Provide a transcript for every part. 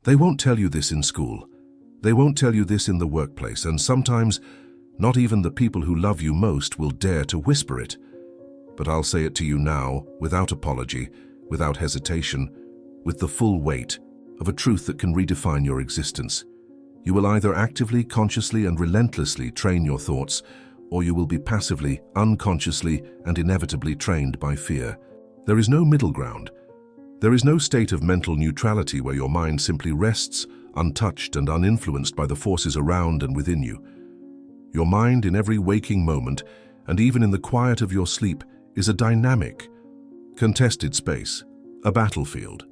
They won't tell you this in school. They won't tell you this in the workplace, and sometimes not even the people who love you most will dare to whisper it. But I'll say it to you now, without apology, without hesitation, with the full weight of a truth that can redefine your existence. You will either actively, consciously, and relentlessly train your thoughts, or you will be passively, unconsciously, and inevitably trained by fear. There is no middle ground. There is no state of mental neutrality where your mind simply rests, untouched and uninfluenced by the forces around and within you. Your mind, in every waking moment, and even in the quiet of your sleep, is a dynamic, contested space, a battlefield.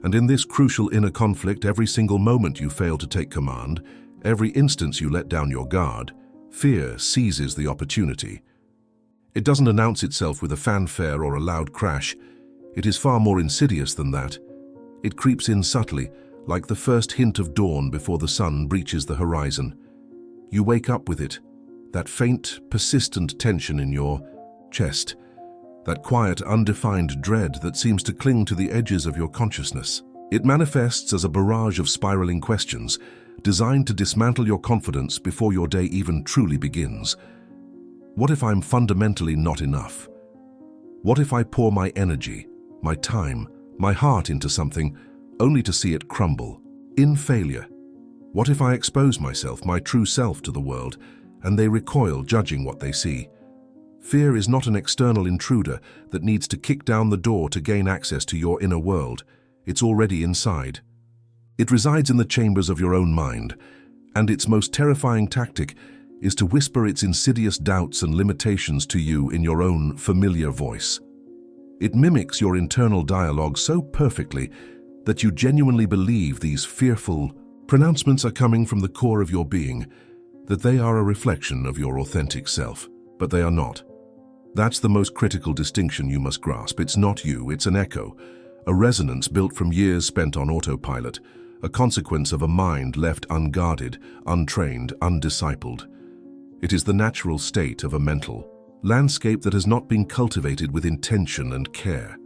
And in this crucial inner conflict, every single moment you fail to take command, every instance you let down your guard, fear seizes the opportunity. It doesn't announce itself with a fanfare or a loud crash. It is far more insidious than that. It creeps in subtly, like the first hint of dawn before the sun breaches the horizon. You wake up with it, that faint, persistent tension in your chest, that quiet, undefined dread that seems to cling to the edges of your consciousness. It manifests as a barrage of spiraling questions, designed to dismantle your confidence before your day even truly begins. What if I'm fundamentally not enough? What if I pour my energy, my time, my heart into something, only to see it crumble, in failure? What if I expose myself, my true self, to the world, and they recoil, judging what they see? Fear is not an external intruder that needs to kick down the door to gain access to your inner world. It's already inside. It resides in the chambers of your own mind, and its most terrifying tactic is to whisper its insidious doubts and limitations to you in your own familiar voice. It mimics your internal dialogue so perfectly that you genuinely believe these fearful pronouncements are coming from the core of your being, that they are a reflection of your authentic self. But they are not. That's the most critical distinction you must grasp. It's not you, it's an echo, a resonance built from years spent on autopilot, a consequence of a mind left unguarded, untrained, undiscipled. It is the natural state of a mental landscape that has not been cultivated with intention and care.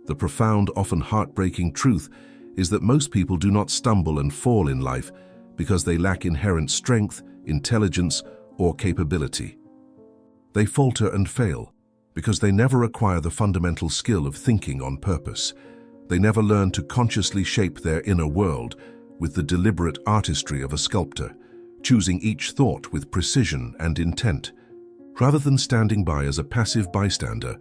The profound, often heartbreaking truth is that most people do not stumble and fall in life because they lack inherent strength, intelligence, or capability. They falter and fail because they never acquire the fundamental skill of thinking on purpose. They never learn to consciously shape their inner world with the deliberate artistry of a sculptor, choosing each thought with precision and intent, rather than standing by as a passive bystander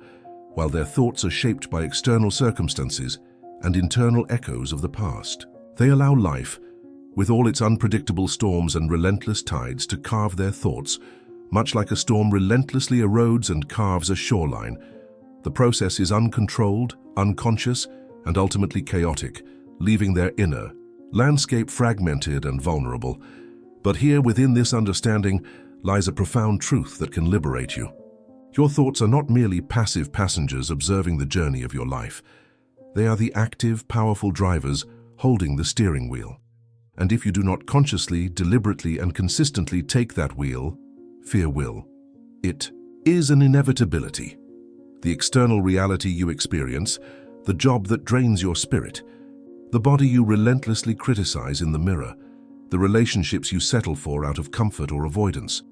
while their thoughts are shaped by external circumstances and internal echoes of the past. They allow life, with all its unpredictable storms and relentless tides, to carve their thoughts, much like a storm relentlessly erodes and carves a shoreline. The process is uncontrolled, unconscious, and ultimately chaotic, leaving their inner landscape fragmented and vulnerable. But here, within this understanding, lies a profound truth that can liberate you. Your thoughts are not merely passive passengers observing the journey of your life. They are the active, powerful drivers holding the steering wheel. And if you do not consciously, deliberately, and consistently take that wheel, fear will. It is an inevitability. The external reality you experience, the job that drains your spirit, the body you relentlessly criticize in the mirror, the relationships you settle for out of comfort or avoidance,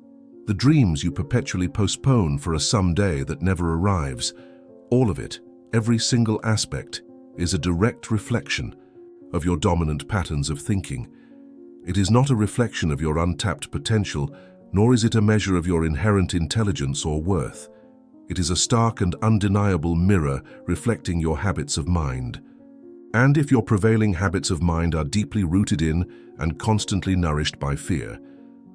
the dreams you perpetually postpone for a someday that never arrives, all of it, every single aspect, is a direct reflection of your dominant patterns of thinking. It is not a reflection of your untapped potential, nor is it a measure of your inherent intelligence or worth. It is a stark and undeniable mirror reflecting your habits of mind. And if your prevailing habits of mind are deeply rooted in and constantly nourished by fear,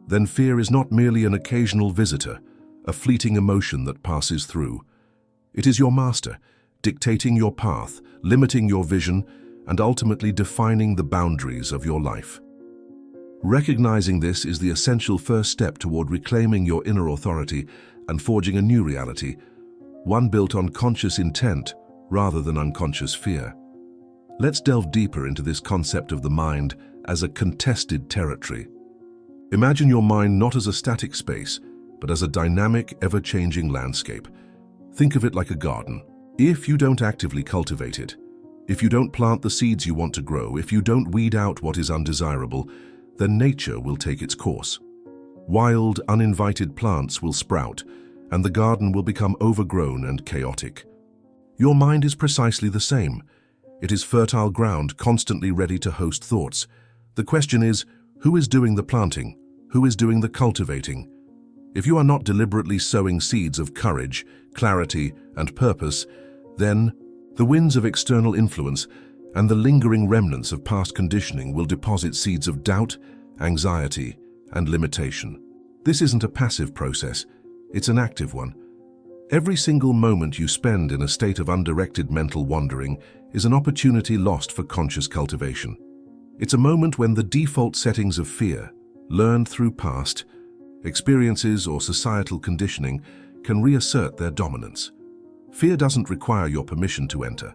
then fear is not merely an occasional visitor, a fleeting emotion that passes through. It is your master, dictating your path, limiting your vision, and ultimately defining the boundaries of your life. Recognizing this is the essential first step toward reclaiming your inner authority and forging a new reality, one built on conscious intent rather than unconscious fear. Let's delve deeper into this concept of the mind as a contested territory. Imagine your mind not as a static space, but as a dynamic, ever-changing landscape. Think of it like a garden. If you don't actively cultivate it, If you don't plant the seeds you want to grow, if you don't weed out what is undesirable, then nature will take its course. Wild, uninvited plants will sprout, and the garden will become overgrown and chaotic. Your mind is precisely the same. It is fertile ground, constantly ready to host thoughts. The question is, who is doing the planting? Who is doing the cultivating? If you are not deliberately sowing seeds of courage, clarity, and purpose, then the winds of external influence and the lingering remnants of past conditioning will deposit seeds of doubt, anxiety, and limitation. This isn't a passive process, it's an active one. Every single moment you spend in a state of undirected mental wandering is an opportunity lost for conscious cultivation. It's a moment when the default settings of fear, learned through past experiences or societal conditioning, can reassert their dominance. Fear doesn't require your permission to enter.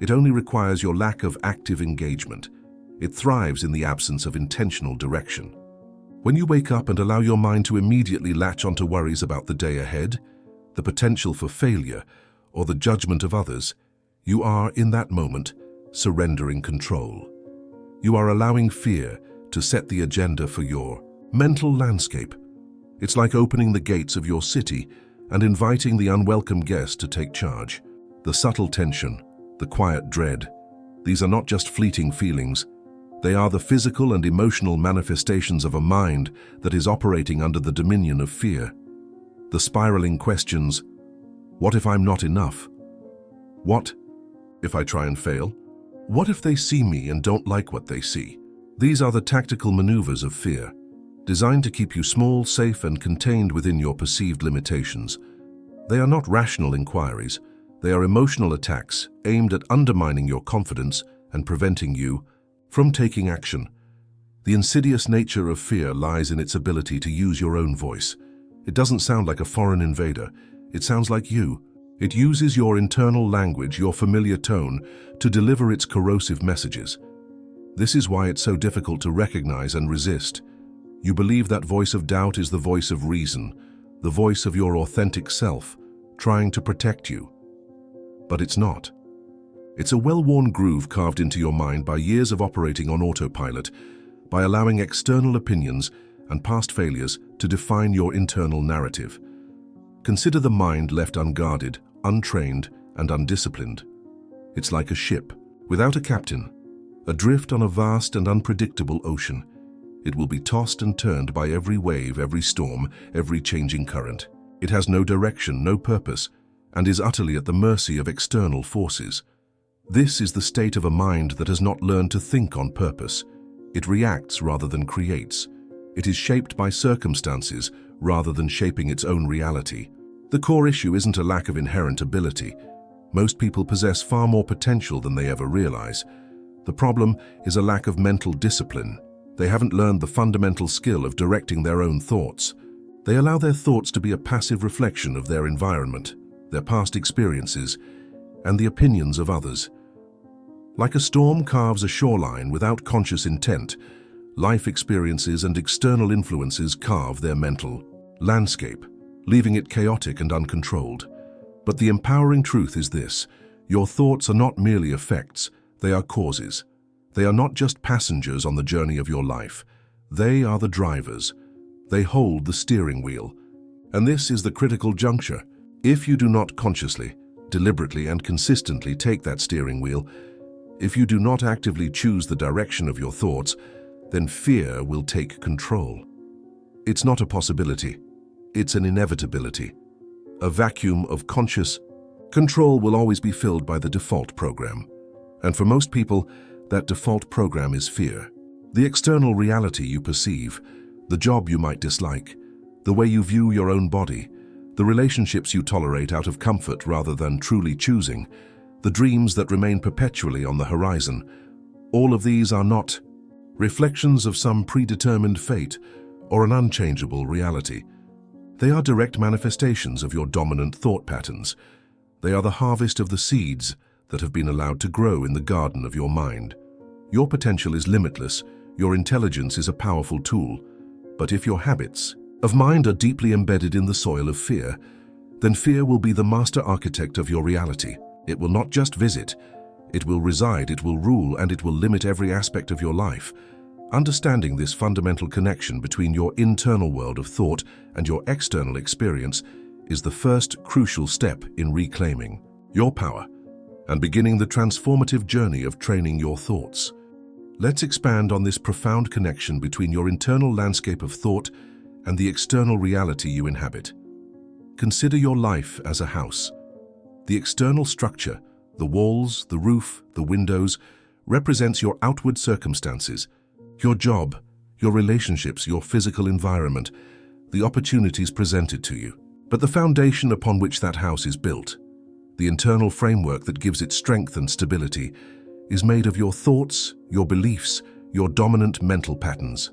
It only requires your lack of active engagement. It thrives in the absence of intentional direction. When you wake up and allow your mind to immediately latch onto worries about the day ahead, the potential for failure, or the judgment of others, you are, in that moment, surrendering control. You are allowing fear to set the agenda for your mental landscape. It's like opening the gates of your city and inviting the unwelcome guest to take charge. The subtle tension, the quiet dread, these are not just fleeting feelings. They are the physical and emotional manifestations of a mind that is operating under the dominion of fear. The spiraling questions, what if I'm not enough? What if I try and fail? What if they see me and don't like what they see? These are the tactical maneuvers of fear, designed to keep you small, safe, and contained within your perceived limitations. They are not rational inquiries. They are emotional attacks aimed at undermining your confidence and preventing you from taking action. The insidious nature of fear lies in its ability to use your own voice. It doesn't sound like a foreign invader. It sounds like you. It uses your internal language, your familiar tone, to deliver its corrosive messages. This is why it's so difficult to recognize and resist. You believe that voice of doubt is the voice of reason, the voice of your authentic self, trying to protect you. But it's not. It's a well-worn groove carved into your mind by years of operating on autopilot, by allowing external opinions and past failures to define your internal narrative. Consider the mind left unguarded, untrained, and undisciplined. It's like a ship, without a captain, adrift on a vast and unpredictable ocean. It will be tossed and turned by every wave, every storm, every changing current. It has no direction, no purpose, and is utterly at the mercy of external forces. This is the state of a mind that has not learned to think on purpose. It reacts rather than creates. It is shaped by circumstances rather than shaping its own reality. The core issue isn't a lack of inherent ability. Most people possess far more potential than they ever realize. The problem is a lack of mental discipline. They haven't learned the fundamental skill of directing their own thoughts. They allow their thoughts to be a passive reflection of their environment, their past experiences, and the opinions of others. Like a storm carves a shoreline without conscious intent, life experiences and external influences carve their mental landscape, leaving it chaotic and uncontrolled. But the empowering truth is this: your thoughts are not merely effects, they are causes. They are not just passengers on the journey of your life. They are the drivers. They hold the steering wheel. And this is the critical juncture. If you do not consciously, deliberately, and consistently take that steering wheel, if you do not actively choose the direction of your thoughts, then fear will take control. It's not a possibility. It's an inevitability. A vacuum of conscious control will always be filled by the default program. And for most people, that default program is fear. The external reality you perceive, the job you might dislike, the way you view your own body, the relationships you tolerate out of comfort rather than truly choosing, the dreams that remain perpetually on the horizon, all of these are not reflections of some predetermined fate or an unchangeable reality. They are direct manifestations of your dominant thought patterns. They are the harvest of the seeds that have been allowed to grow in the garden of your mind. Your potential is limitless, your intelligence is a powerful tool, but if your habits of mind are deeply embedded in the soil of fear, then fear will be the master architect of your reality. It will not just visit, It will reside, it will rule, and it will limit every aspect of your life. Understanding this fundamental connection between your internal world of thought and your external experience is the first crucial step in reclaiming your power and beginning the transformative journey of training your thoughts. Let's expand on this profound connection between your internal landscape of thought and the external reality you inhabit. Consider your life as a house. The external structure, the walls, the roof, the windows, represents your outward circumstances, your job, your relationships, your physical environment, the opportunities presented to you. But the foundation upon which that house is built, the internal framework that gives it strength and stability, is made of your thoughts, your beliefs, your dominant mental patterns.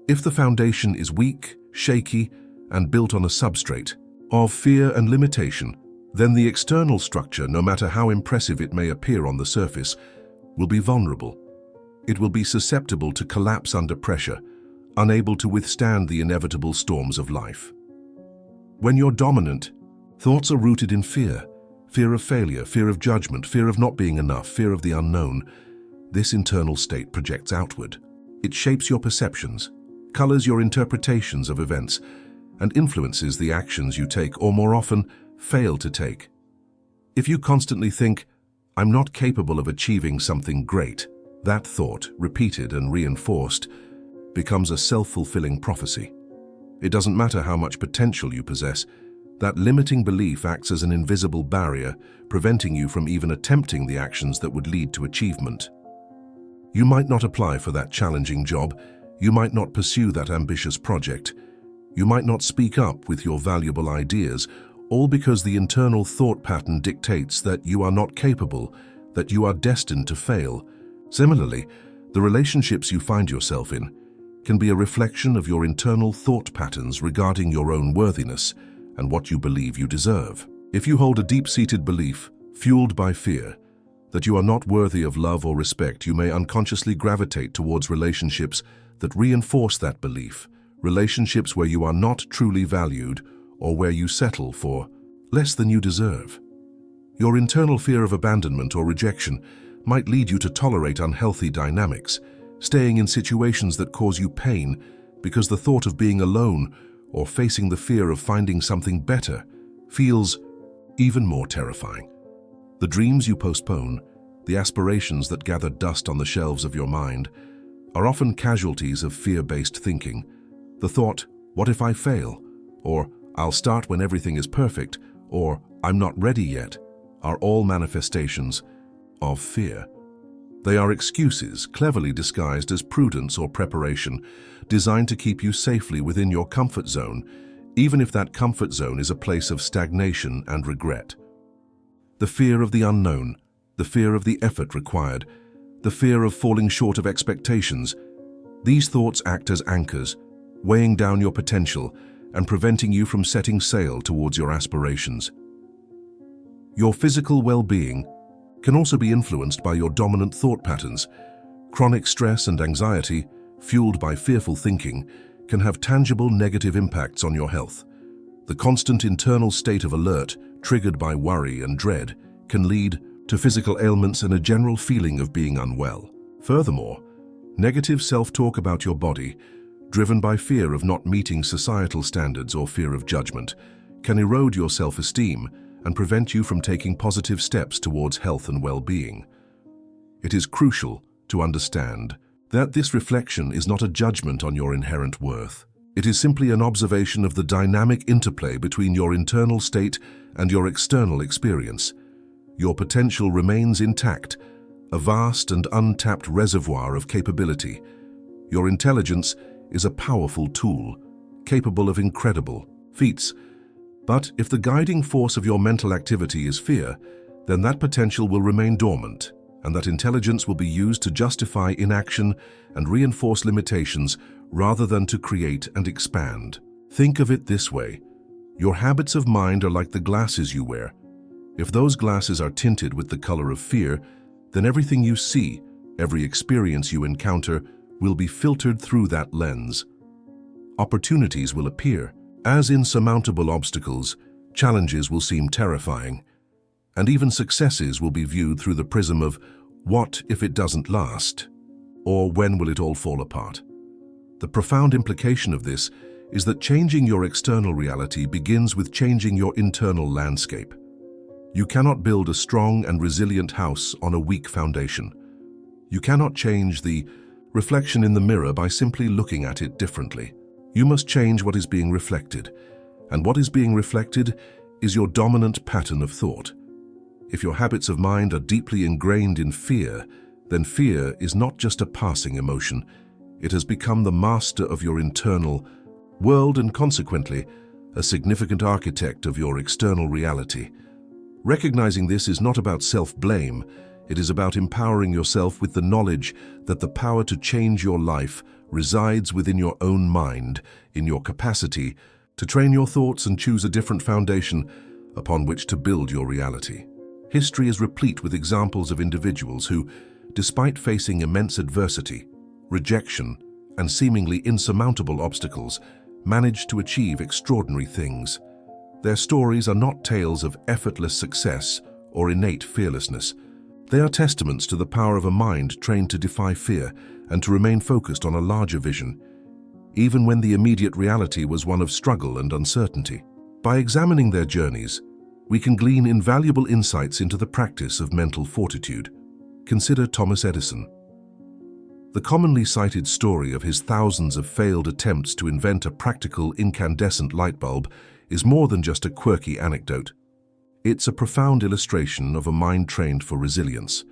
If the foundation is weak, shaky, and built on a substrate of fear and limitation, then the external structure, no matter how impressive it may appear on the surface, will be vulnerable. It will be susceptible to collapse under pressure, unable to withstand the inevitable storms of life. When you're dominant, thoughts are rooted in fear. Fear of failure, fear of judgment, fear of not being enough, fear of the unknown. This internal state projects outward. It shapes your perceptions, colors your interpretations of events, and influences the actions you take or, more often, fail to take. If you constantly think, "I'm not capable of achieving something great," that thought, repeated and reinforced, becomes a self-fulfilling prophecy. It doesn't matter how much potential you possess, that limiting belief acts as an invisible barrier, preventing you from even attempting the actions that would lead to achievement. You might not apply for that challenging job, you might not pursue that ambitious project, you might not speak up with your valuable ideas, all because the internal thought pattern dictates that you are not capable, that you are destined to fail. Similarly, the relationships you find yourself in can be a reflection of your internal thought patterns regarding your own worthiness and what you believe you deserve. If you hold a deep-seated belief, fueled by fear, that you are not worthy of love or respect, you may unconsciously gravitate towards relationships that reinforce that belief, relationships where you are not truly valued or where you settle for less than you deserve. Your internal fear of abandonment or rejection might lead you to tolerate unhealthy dynamics, staying in situations that cause you pain because the thought of being alone or facing the fear of finding something better feels even more terrifying. The dreams you postpone, the aspirations that gather dust on the shelves of your mind, are often casualties of fear-based thinking. The thought, "What if I fail?" or "I'll start when everything is perfect," or "I'm not ready yet," are all manifestations of fear. They are excuses cleverly disguised as prudence or preparation, designed to keep you safely within your comfort zone, even if that comfort zone is a place of stagnation and regret. The fear of the unknown, the fear of the effort required, the fear of falling short of expectations, these thoughts act as anchors, weighing down your potential and preventing you from setting sail towards your aspirations. Your physical well-being can also be influenced by your dominant thought patterns. Chronic stress and anxiety, fueled by fearful thinking, can have tangible negative impacts on your health. The constant internal state of alert, triggered by worry and dread, can lead to physical ailments and a general feeling of being unwell. Furthermore, negative self-talk about your body, driven by fear of not meeting societal standards or fear of judgment, can erode your self-esteem and prevent you from taking positive steps towards health and well-being. It is crucial to understand that this reflection is not a judgment on your inherent worth. It is simply an observation of the dynamic interplay between your internal state and your external experience. Your potential remains intact, a vast and untapped reservoir of capability. Your intelligence is a powerful tool, capable of incredible feats. But if the guiding force of your mental activity is fear, then that potential will remain dormant, and that intelligence will be used to justify inaction and reinforce limitations rather than to create and expand. Think of it this way. Your habits of mind are like the glasses you wear. If those glasses are tinted with the color of fear, then everything you see, every experience you encounter, will be filtered through that lens. Opportunities will appear. As insurmountable obstacles, challenges will seem terrifying. And even successes will be viewed through the prism of what if it doesn't last? Or when will it all fall apart? The profound implication of this is that changing your external reality begins with changing your internal landscape. You cannot build a strong and resilient house on a weak foundation. You cannot change the reflection in the mirror by simply looking at it differently. You must change what is being reflected, and what is being reflected is your dominant pattern of thought. If your habits of mind are deeply ingrained in fear, then fear is not just a passing emotion. It has become the master of your internal world and consequently a significant architect of your external reality. Recognizing this is not about self-blame. It is about empowering yourself with the knowledge that the power to change your life resides within your own mind, in your capacity to train your thoughts and choose a different foundation upon which to build your reality. History is replete with examples of individuals who, despite facing immense adversity, rejection, and seemingly insurmountable obstacles, managed to achieve extraordinary things. Their stories are not tales of effortless success or innate fearlessness. They are testaments to the power of a mind trained to defy fear and to remain focused on a larger vision, even when the immediate reality was one of struggle and uncertainty. By examining their journeys, we can glean invaluable insights into the practice of mental fortitude. Consider Thomas Edison. The commonly cited story of his thousands of failed attempts to invent a practical incandescent light bulb is more than just a quirky anecdote. It's a profound illustration of a mind trained for resilience.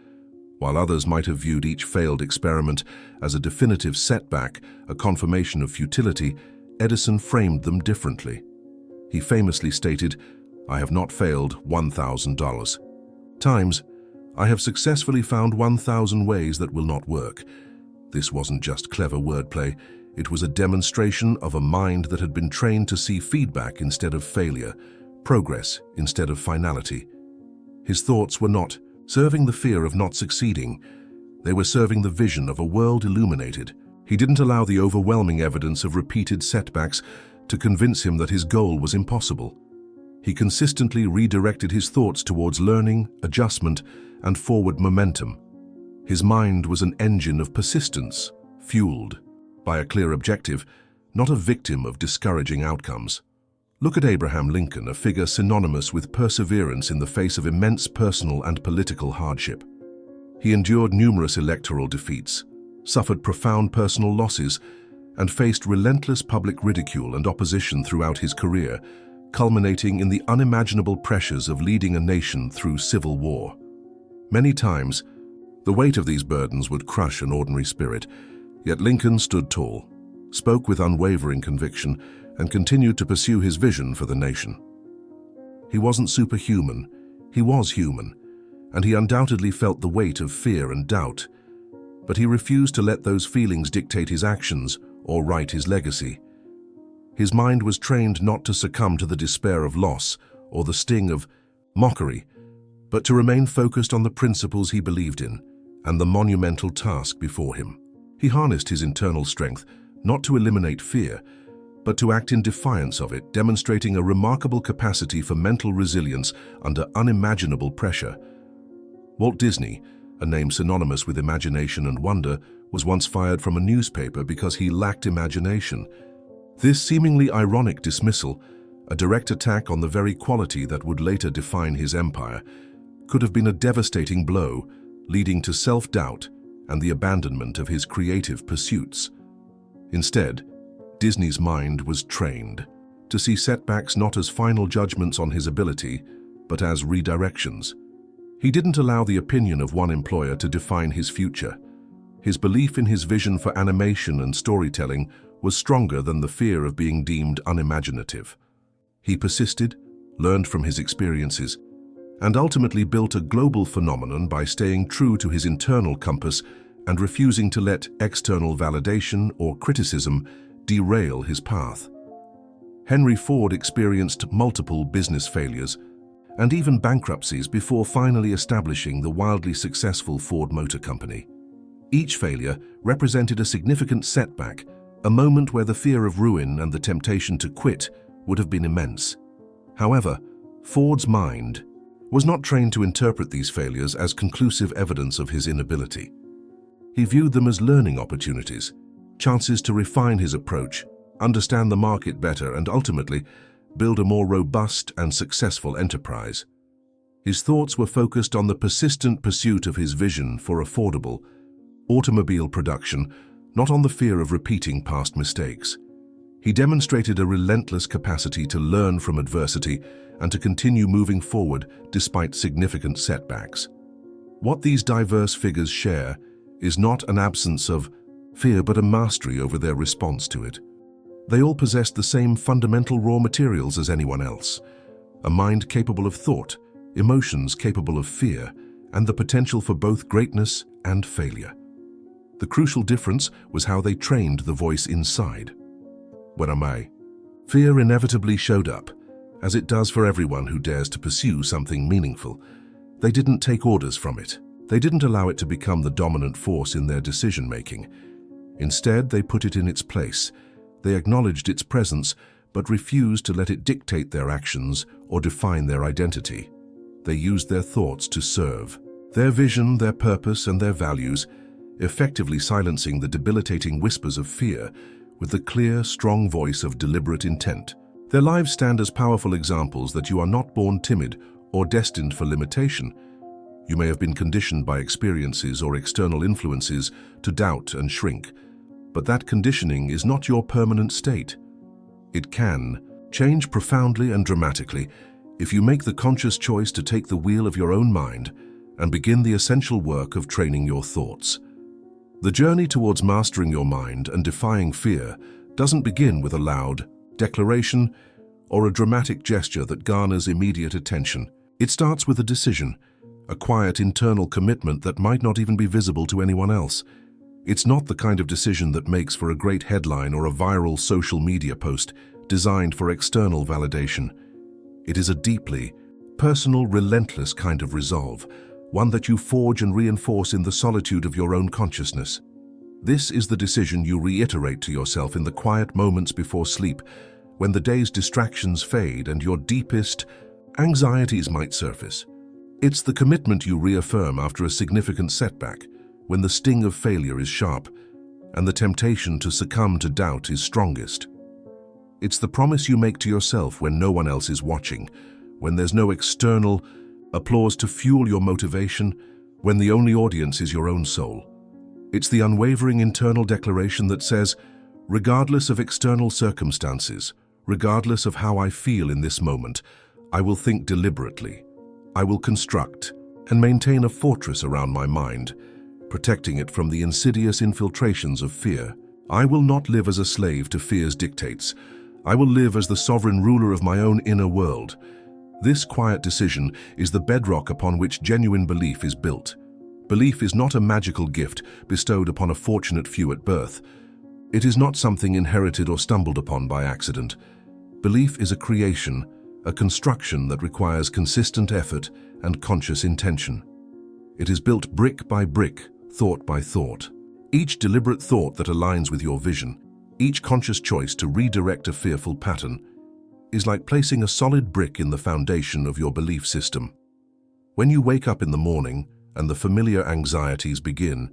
While others might have viewed each failed experiment as a definitive setback, a confirmation of futility, Edison framed them differently. He famously stated, "I have not failed $1,000 times. I have successfully found 1,000 ways that will not work." This wasn't just clever wordplay. It was a demonstration of a mind that had been trained to see feedback instead of failure, progress instead of finality. His thoughts were not serving the fear of not succeeding. They were serving the vision of a world illuminated. He didn't allow the overwhelming evidence of repeated setbacks to convince him that his goal was impossible. He consistently redirected his thoughts towards learning, adjustment, and forward momentum. His mind was an engine of persistence, fueled by a clear objective, not a victim of discouraging outcomes. Look at Abraham Lincoln, a figure synonymous with perseverance in the face of immense personal and political hardship. He endured numerous electoral defeats, suffered profound personal losses, and faced relentless public ridicule and opposition throughout his career, culminating in the unimaginable pressures of leading a nation through civil war. Many times, the weight of these burdens would crush an ordinary spirit, yet Lincoln stood tall, spoke with unwavering conviction, and continued to pursue his vision for the nation. He wasn't superhuman, he was human, and he undoubtedly felt the weight of fear and doubt, but he refused to let those feelings dictate his actions or write his legacy. His mind was trained not to succumb to the despair of loss or the sting of mockery, but to remain focused on the principles he believed in and the monumental task before him. He harnessed his internal strength not to eliminate fear, but to act in defiance of it, demonstrating a remarkable capacity for mental resilience under unimaginable pressure. Walt Disney, a name synonymous with imagination and wonder, was once fired from a newspaper because he lacked imagination. This seemingly ironic dismissal, a direct attack on the very quality that would later define his empire, could have been a devastating blow, leading to self-doubt and the abandonment of his creative pursuits. Instead, Disney's mind was trained to see setbacks not as final judgments on his ability, but as redirections. He didn't allow the opinion of one employer to define his future. His belief in his vision for animation and storytelling was stronger than the fear of being deemed unimaginative. He persisted, learned from his experiences, and ultimately built a global phenomenon by staying true to his internal compass and refusing to let external validation or criticism derail his path. Henry Ford experienced multiple business failures and even bankruptcies before finally establishing the wildly successful Ford Motor Company. Each failure represented a significant setback, a moment where the fear of ruin and the temptation to quit would have been immense. However, Ford's mind was not trained to interpret these failures as conclusive evidence of his inability. He viewed them as learning opportunities, chances to refine his approach, understand the market better, and ultimately build a more robust and successful enterprise. His thoughts were focused on the persistent pursuit of his vision for affordable automobile production, not on the fear of repeating past mistakes. He demonstrated a relentless capacity to learn from adversity and to continue moving forward despite significant setbacks. What these diverse figures share is not an absence of fear but a mastery over their response to it. They all possessed the same fundamental raw materials as anyone else: a mind capable of thought, emotions capable of fear, and the potential for both greatness and failure. The crucial difference was how they trained the voice inside. When am I? Fear inevitably showed up, as it does for everyone who dares to pursue something meaningful. They didn't take orders from it. They didn't allow it to become the dominant force in their decision-making. Instead, they put it in its place. They acknowledged its presence, but refused to let it dictate their actions or define their identity. They used their thoughts to serve their vision, their purpose, and their values, effectively silencing the debilitating whispers of fear with the clear, strong voice of deliberate intent. Their lives stand as powerful examples that you are not born timid or destined for limitation. You may have been conditioned by experiences or external influences to doubt and shrink, but that conditioning is not your permanent state. It can change profoundly and dramatically if you make the conscious choice to take the wheel of your own mind and begin the essential work of training your thoughts. The journey towards mastering your mind and defying fear doesn't begin with a loud declaration or a dramatic gesture that garners immediate attention. It starts with a decision, a quiet internal commitment that might not even be visible to anyone else. It's not the kind of decision that makes for a great headline or a viral social media post designed for external validation. It is a deeply personal, relentless kind of resolve, one that you forge and reinforce in the solitude of your own consciousness. This is the decision you reiterate to yourself in the quiet moments before sleep, when the day's distractions fade and your deepest anxieties might surface. It's the commitment you reaffirm after a significant setback, when the sting of failure is sharp and the temptation to succumb to doubt is strongest. It's the promise you make to yourself when no one else is watching, when there's no external applause to fuel your motivation, when the only audience is your own soul. It's the unwavering internal declaration that says, regardless of external circumstances, regardless of how I feel in this moment, I will think deliberately. I will construct and maintain a fortress around my mind, protecting it from the insidious infiltrations of fear. I will not live as a slave to fear's dictates. I will live as the sovereign ruler of my own inner world. This quiet decision is the bedrock upon which genuine belief is built. Belief is not a magical gift bestowed upon a fortunate few at birth. It is not something inherited or stumbled upon by accident. Belief is a creation, a construction that requires consistent effort and conscious intention. It is built brick by brick, thought by thought. Each deliberate thought that aligns with your vision, each conscious choice to redirect a fearful pattern, is like placing a solid brick in the foundation of your belief system. When you wake up in the morning and the familiar anxieties begin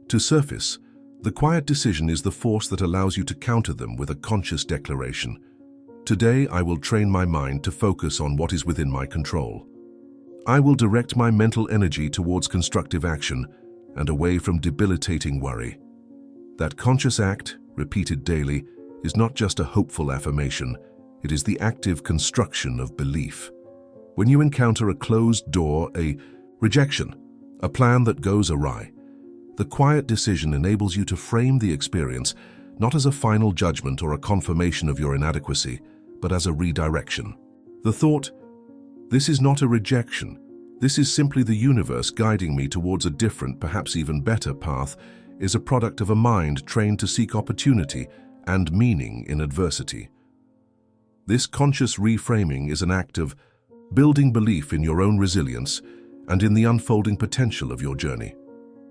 to surface, the quiet decision is the force that allows you to counter them with a conscious declaration. Today, I will train my mind to focus on what is within my control. I will direct my mental energy towards constructive action and away from debilitating worry. That conscious act, repeated daily, is not just a hopeful affirmation. It is the active construction of belief. When you encounter a closed door, a rejection, a plan that goes awry, the quiet decision enables you to frame the experience not as a final judgment or a confirmation of your inadequacy, but as a redirection. The thought, "This is not a rejection. This is simply the universe guiding me towards a different, perhaps even better path," is a product of a mind trained to seek opportunity and meaning in adversity. This conscious reframing is an act of building belief in your own resilience and in the unfolding potential of your journey.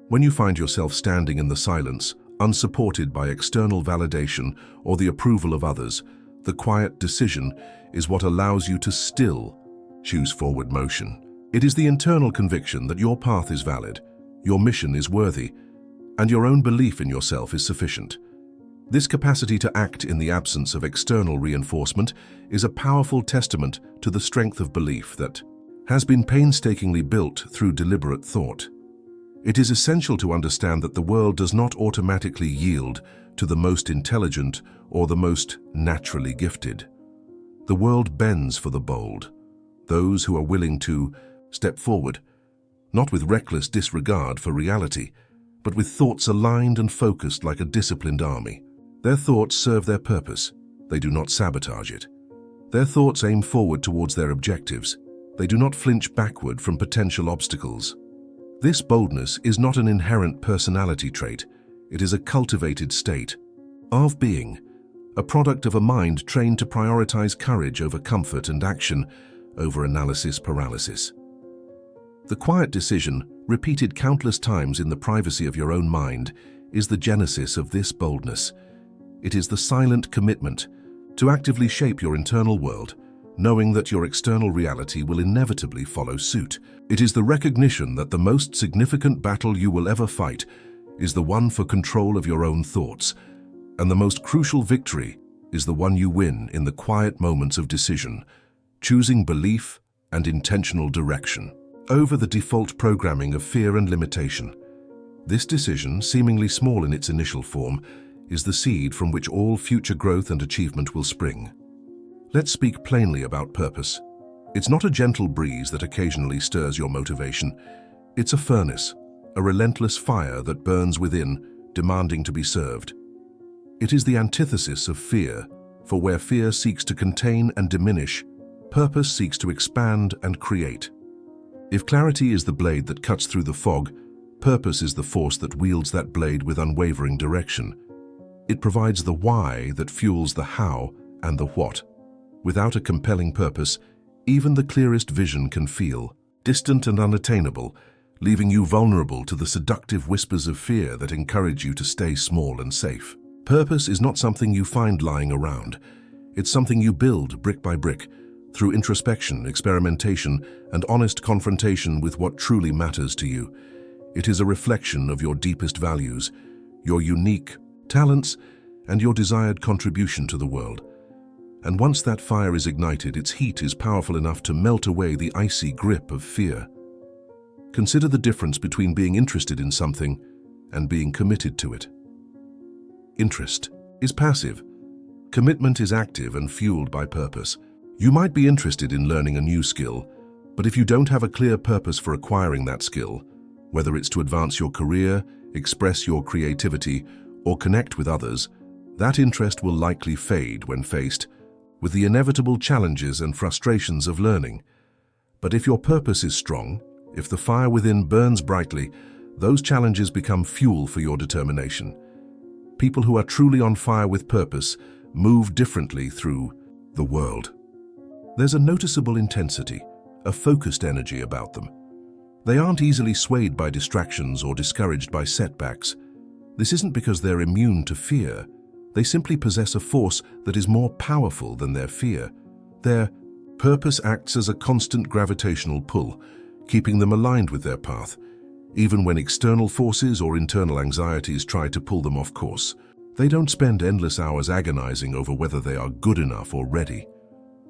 When you find yourself standing in the silence, unsupported by external validation or the approval of others, the quiet decision is what allows you to still choose forward motion. It is the internal conviction that your path is valid, your mission is worthy, and your own belief in yourself is sufficient. This capacity to act in the absence of external reinforcement is a powerful testament to the strength of belief that has been painstakingly built through deliberate thought. It is essential to understand that the world does not automatically yield to the most intelligent or the most naturally gifted. The world bends for the bold, those who are willing to step forward, not with reckless disregard for reality, but with thoughts aligned and focused like a disciplined army. Their thoughts serve their purpose. They do not sabotage it. Their thoughts aim forward towards their objectives. They do not flinch backward from potential obstacles. This boldness is not an inherent personality trait. It is a cultivated state of being, a product of a mind trained to prioritize courage over comfort and action over analysis paralysis. The quiet decision, repeated countless times in the privacy of your own mind, is the genesis of this boldness. It is the silent commitment to actively shape your internal world, knowing that your external reality will inevitably follow suit. It is the recognition that the most significant battle you will ever fight is the one for control of your own thoughts, and the most crucial victory is the one you win in the quiet moments of decision, choosing belief and intentional direction over the default programming of fear and limitation. This decision, seemingly small in its initial form, is the seed from which all future growth and achievement will spring. Let's speak plainly about purpose. It's not a gentle breeze that occasionally stirs your motivation. It's a furnace, a relentless fire that burns within, demanding to be served. It is the antithesis of fear, for where fear seeks to contain and diminish, purpose seeks to expand and create. If clarity is the blade that cuts through the fog, purpose is the force that wields that blade with unwavering direction. It provides the why that fuels the how and the what. Without a compelling purpose, even the clearest vision can feel distant and unattainable, leaving you vulnerable to the seductive whispers of fear that encourage you to stay small and safe. Purpose is not something you find lying around. It's something you build brick by brick, through introspection, experimentation, and honest confrontation with what truly matters to you. It is a reflection of your deepest values, your unique talents, and your desired contribution to the world. And once that fire is ignited, its heat is powerful enough to melt away the icy grip of fear. Consider the difference between being interested in something and being committed to it. Interest is passive. Commitment is active and fueled by purpose. You might be interested in learning a new skill, but if you don't have a clear purpose for acquiring that skill, whether it's to advance your career, express your creativity, or connect with others, that interest will likely fade when faced with the inevitable challenges and frustrations of learning. But if your purpose is strong, if the fire within burns brightly, those challenges become fuel for your determination. People who are truly on fire with purpose move differently through the world. There's a noticeable intensity, a focused energy about them. They aren't easily swayed by distractions or discouraged by setbacks. This isn't because they're immune to fear. They simply possess a force that is more powerful than their fear. Their purpose acts as a constant gravitational pull, keeping them aligned with their path, even when external forces or internal anxieties try to pull them off course. They don't spend endless hours agonizing over whether they are good enough or ready.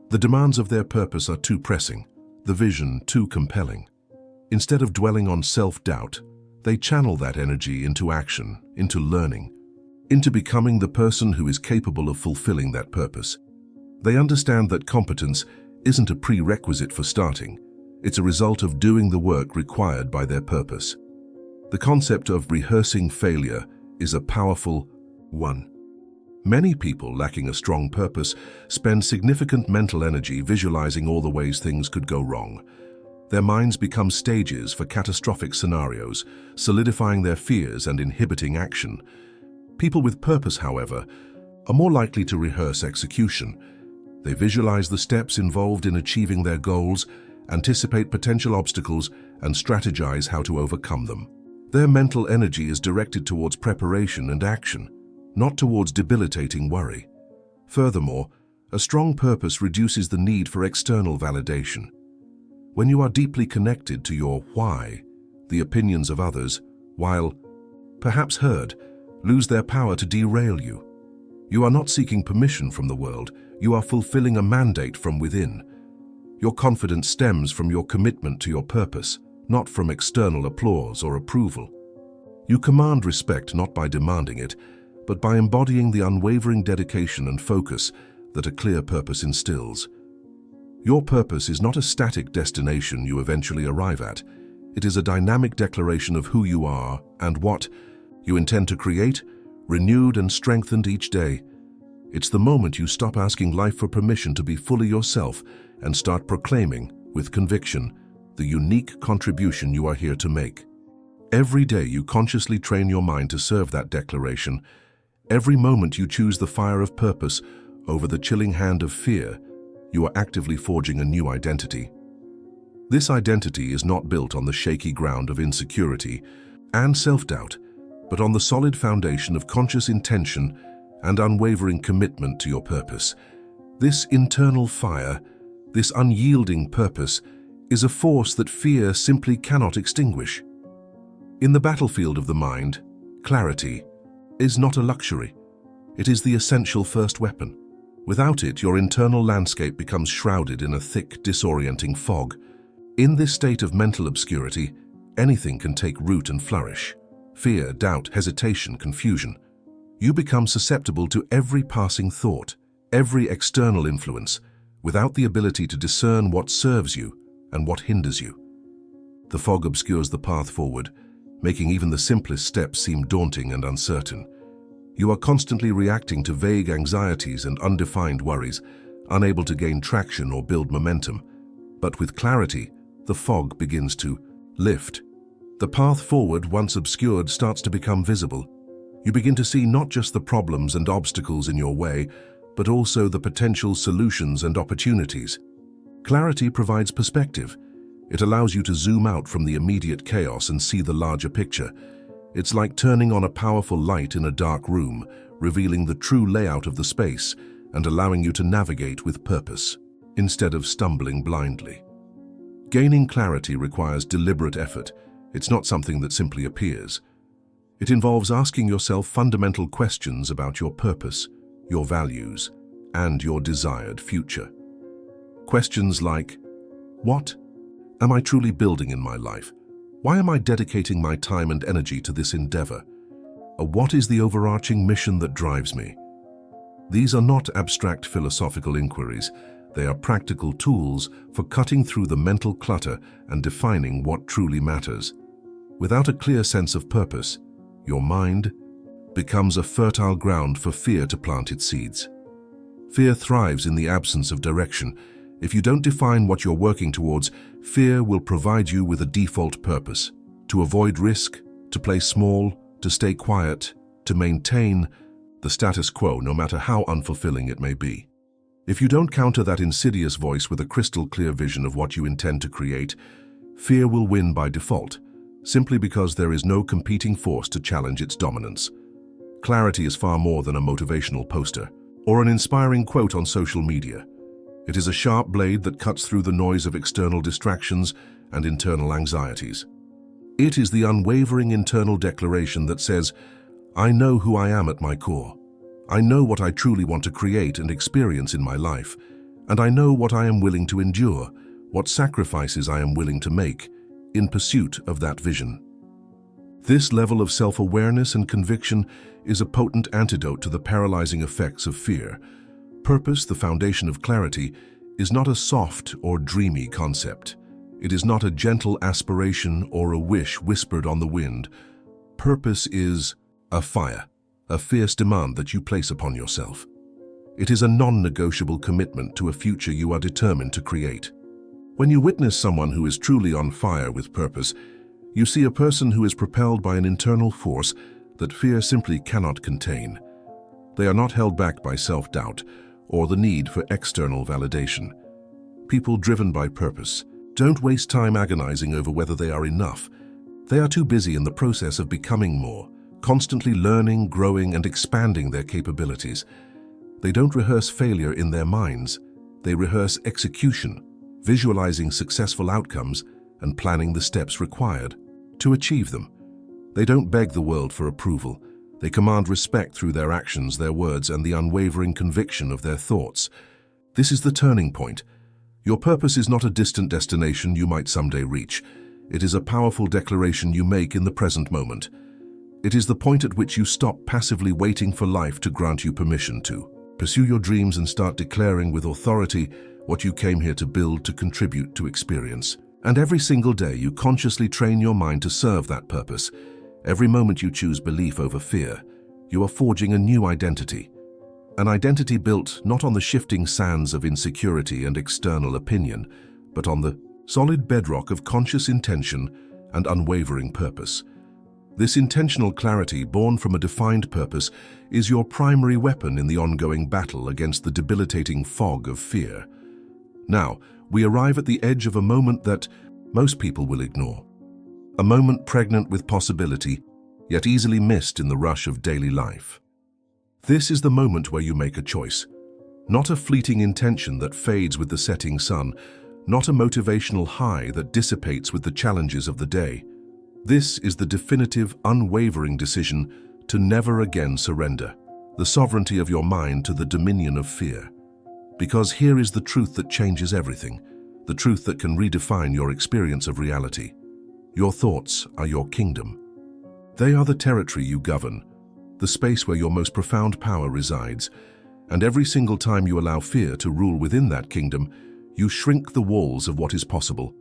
The demands of their purpose are too pressing, the vision too compelling. Instead of dwelling on self-doubt, they channel that energy into action, into learning, into becoming the person who is capable of fulfilling that purpose. They understand that competence isn't a prerequisite for starting. It's a result of doing the work required by their purpose. The concept of rehearsing failure is a powerful one. Many people lacking a strong purpose spend significant mental energy visualizing all the ways things could go wrong. Their minds become stages for catastrophic scenarios, solidifying their fears and inhibiting action. People with purpose, however, are more likely to rehearse execution. They visualize the steps involved in achieving their goals, anticipate potential obstacles, and strategize how to overcome them. Their mental energy is directed towards preparation and action, not towards debilitating worry. Furthermore, a strong purpose reduces the need for external validation. When you are deeply connected to your why, the opinions of others, while perhaps heard, lose their power to derail you. You are not seeking permission from the world, you are fulfilling a mandate from within. Your confidence stems from your commitment to your purpose, not from external applause or approval. You command respect not by demanding it, but by embodying the unwavering dedication and focus that a clear purpose instills. Your purpose is not a static destination you eventually arrive at. It is a dynamic declaration of who you are and what you intend to create, renewed and strengthened each day. It's the moment you stop asking life for permission to be fully yourself and start proclaiming, with conviction, the unique contribution you are here to make. Every day you consciously train your mind to serve that declaration. Every moment you choose the fire of purpose over the chilling hand of fear, you are actively forging a new identity. This identity is not built on the shaky ground of insecurity and self-doubt, but on the solid foundation of conscious intention and unwavering commitment to your purpose. This internal fire, this unyielding purpose, is a force that fear simply cannot extinguish. In the battlefield of the mind, clarity is not a luxury. It is the essential first weapon. Without it, your internal landscape becomes shrouded in a thick, disorienting fog. In this state of mental obscurity, anything can take root and flourish. Fear, doubt, hesitation, confusion. You become susceptible to every passing thought, every external influence, without the ability to discern what serves you and what hinders you. The fog obscures the path forward, making even the simplest steps seem daunting and uncertain. You are constantly reacting to vague anxieties and undefined worries, unable to gain traction or build momentum. But with clarity, the fog begins to lift. The path forward, once obscured, starts to become visible. You begin to see not just the problems and obstacles in your way, but also the potential solutions and opportunities. Clarity provides perspective. It allows you to zoom out from the immediate chaos and see the larger picture. It's like turning on a powerful light in a dark room, revealing the true layout of the space and allowing you to navigate with purpose, instead of stumbling blindly. Gaining clarity requires deliberate effort. It's not something that simply appears. It involves asking yourself fundamental questions about your purpose, your values, and your desired future. Questions like, what am I truly building in my life? Why am I dedicating my time and energy to this endeavor? What is the overarching mission that drives me? These are not abstract philosophical inquiries. They are practical tools for cutting through the mental clutter and defining what truly matters. Without a clear sense of purpose, your mind becomes a fertile ground for fear to plant its seeds. Fear thrives in the absence of direction. If you don't define what you're working towards, fear will provide you with a default purpose: to avoid risk, to play small, to stay quiet, to maintain the status quo, no matter how unfulfilling it may be. If you don't counter that insidious voice with a crystal clear vision of what you intend to create, fear will win by default, simply because there is no competing force to challenge its dominance. Clarity is far more than a motivational poster or an inspiring quote on social media. It is a sharp blade that cuts through the noise of external distractions and internal anxieties. It is the unwavering internal declaration that says, I know who I am at my core. I know what I truly want to create and experience in my life, and I know what I am willing to endure, what sacrifices I am willing to make in pursuit of that vision. This level of self-awareness and conviction is a potent antidote to the paralyzing effects of fear. Purpose, the foundation of clarity, is not a soft or dreamy concept. It is not a gentle aspiration or a wish whispered on the wind. Purpose is a fire, a fierce demand that you place upon yourself. It is a non-negotiable commitment to a future you are determined to create. When you witness someone who is truly on fire with purpose, you see a person who is propelled by an internal force that fear simply cannot contain. They are not held back by self-doubt or the need for external validation. People driven by purpose don't waste time agonizing over whether they are enough. They are too busy in the process of becoming more, constantly learning, growing, and expanding their capabilities. They don't rehearse failure in their minds. They rehearse execution, visualizing successful outcomes and planning the steps required to achieve them. They don't beg the world for approval. They command respect through their actions, their words, and the unwavering conviction of their thoughts. This is the turning point. Your purpose is not a distant destination you might someday reach. It is a powerful declaration you make in the present moment. It is the point at which you stop passively waiting for life to grant you permission to pursue your dreams and start declaring with authority what you came here to build, to contribute, to experience. And every single day you consciously train your mind to serve that purpose. Every moment you choose belief over fear, you are forging a new identity. An identity built not on the shifting sands of insecurity and external opinion, but on the solid bedrock of conscious intention and unwavering purpose. This intentional clarity, born from a defined purpose, is your primary weapon in the ongoing battle against the debilitating fog of fear. Now, we arrive at the edge of a moment that most people will ignore. A moment pregnant with possibility, yet easily missed in the rush of daily life. This is the moment where you make a choice. Not a fleeting intention that fades with the setting sun, not a motivational high that dissipates with the challenges of the day. This is the definitive, unwavering decision to never again surrender the sovereignty of your mind to the dominion of fear. Because here is the truth that changes everything, the truth that can redefine your experience of reality. Your thoughts are your kingdom. They are the territory you govern, the space where your most profound power resides, and every single time you allow fear to rule within that kingdom, you shrink the walls of what is possible.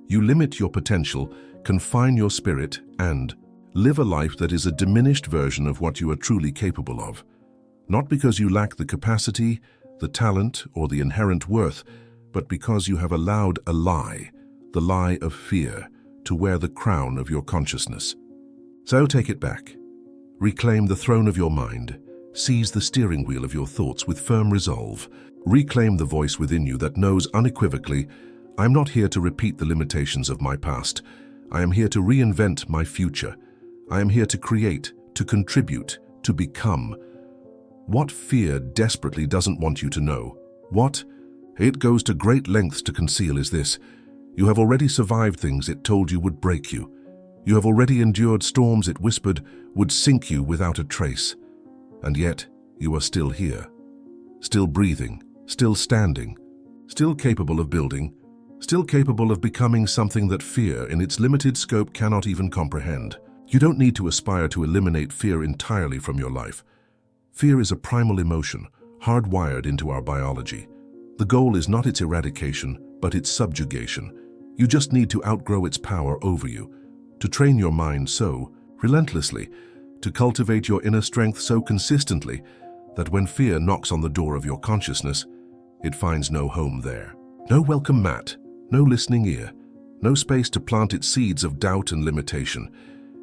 You limit your potential, confine your spirit, and live a life that is a diminished version of what you are truly capable of. Not because you lack the capacity, the talent, or the inherent worth, but because you have allowed a lie, the lie of fear, to wear the crown of your consciousness. So take it back. Reclaim the throne of your mind. Seize the steering wheel of your thoughts with firm resolve. Reclaim the voice within you that knows unequivocally, I'm not here to repeat the limitations of my past. I am here to reinvent my future. I am here to create, to contribute, to become. What fear desperately doesn't want you to know, what it goes to great lengths to conceal, is this: you have already survived things it told you would break you. You have already endured storms it whispered would sink you without a trace. And yet, you are still here. Still breathing, still standing, still capable of building, still capable of becoming something that fear in its limited scope cannot even comprehend. You don't need to aspire to eliminate fear entirely from your life. Fear is a primal emotion, hardwired into our biology. The goal is not its eradication, but its subjugation. You just need to outgrow its power over you, to train your mind so relentlessly, to cultivate your inner strength so consistently that when fear knocks on the door of your consciousness, it finds no home there. No welcome mat, no listening ear, no space to plant its seeds of doubt and limitation,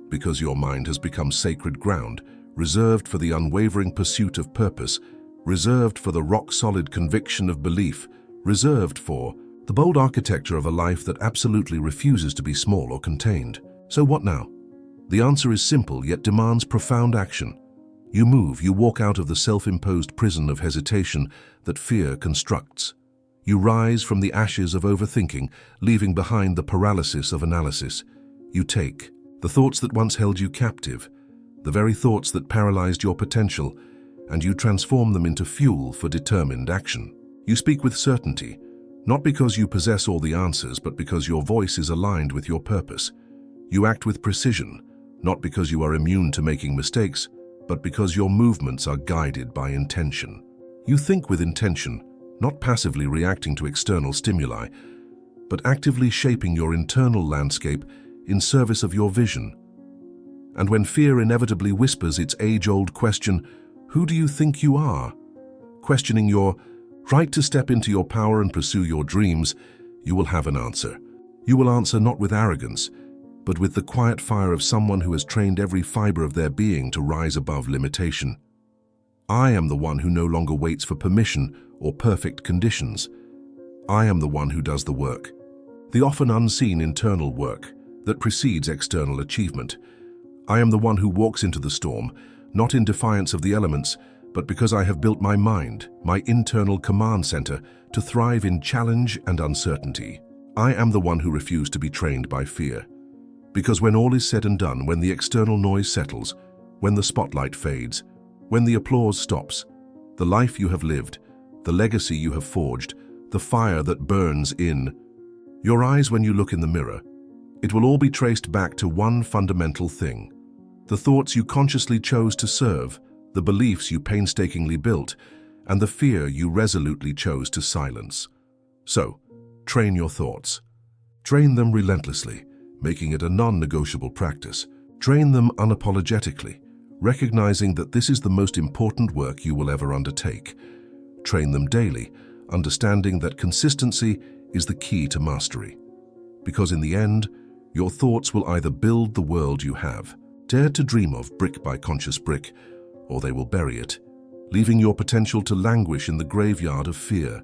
because your mind has become sacred ground, reserved for the unwavering pursuit of purpose, reserved for the rock-solid conviction of belief, reserved for the bold architecture of a life that absolutely refuses to be small or contained. So what now? The answer is simple, yet demands profound action. You move, you walk out of the self-imposed prison of hesitation that fear constructs. You rise from the ashes of overthinking, leaving behind the paralysis of analysis. You take the thoughts that once held you captive, the very thoughts that paralyzed your potential, and you transform them into fuel for determined action. You speak with certainty, not because you possess all the answers, but because your voice is aligned with your purpose. You act with precision, not because you are immune to making mistakes, but because your movements are guided by intention. You think with intention, not passively reacting to external stimuli, but actively shaping your internal landscape in service of your vision. And when fear inevitably whispers its age-old question, "Who do you think you are?" questioning your right to step into your power and pursue your dreams, you will have an answer. You will answer not with arrogance, but with the quiet fire of someone who has trained every fiber of their being to rise above limitation. I am the one who no longer waits for permission or perfect conditions. I am the one who does the work, the often unseen internal work that precedes external achievement. I am the one who walks into the storm, not in defiance of the elements, but because I have built my mind, my internal command center, to thrive in challenge and uncertainty. I am the one who refused to be trained by fear. Because when all is said and done, when the external noise settles, when the spotlight fades, when the applause stops, the life you have lived, the legacy you have forged, the fire that burns in your eyes when you look in the mirror, it will all be traced back to one fundamental thing: the thoughts you consciously chose to serve, the beliefs you painstakingly built, and the fear you resolutely chose to silence. So, train your thoughts. Train them relentlessly, making it a non-negotiable practice. Train them unapologetically, recognizing that this is the most important work you will ever undertake. Train them daily, understanding that consistency is the key to mastery. Because in the end, your thoughts will either build the world you have, dared to dream of brick by conscious brick, or they will bury it, leaving your potential to languish in the graveyard of fear.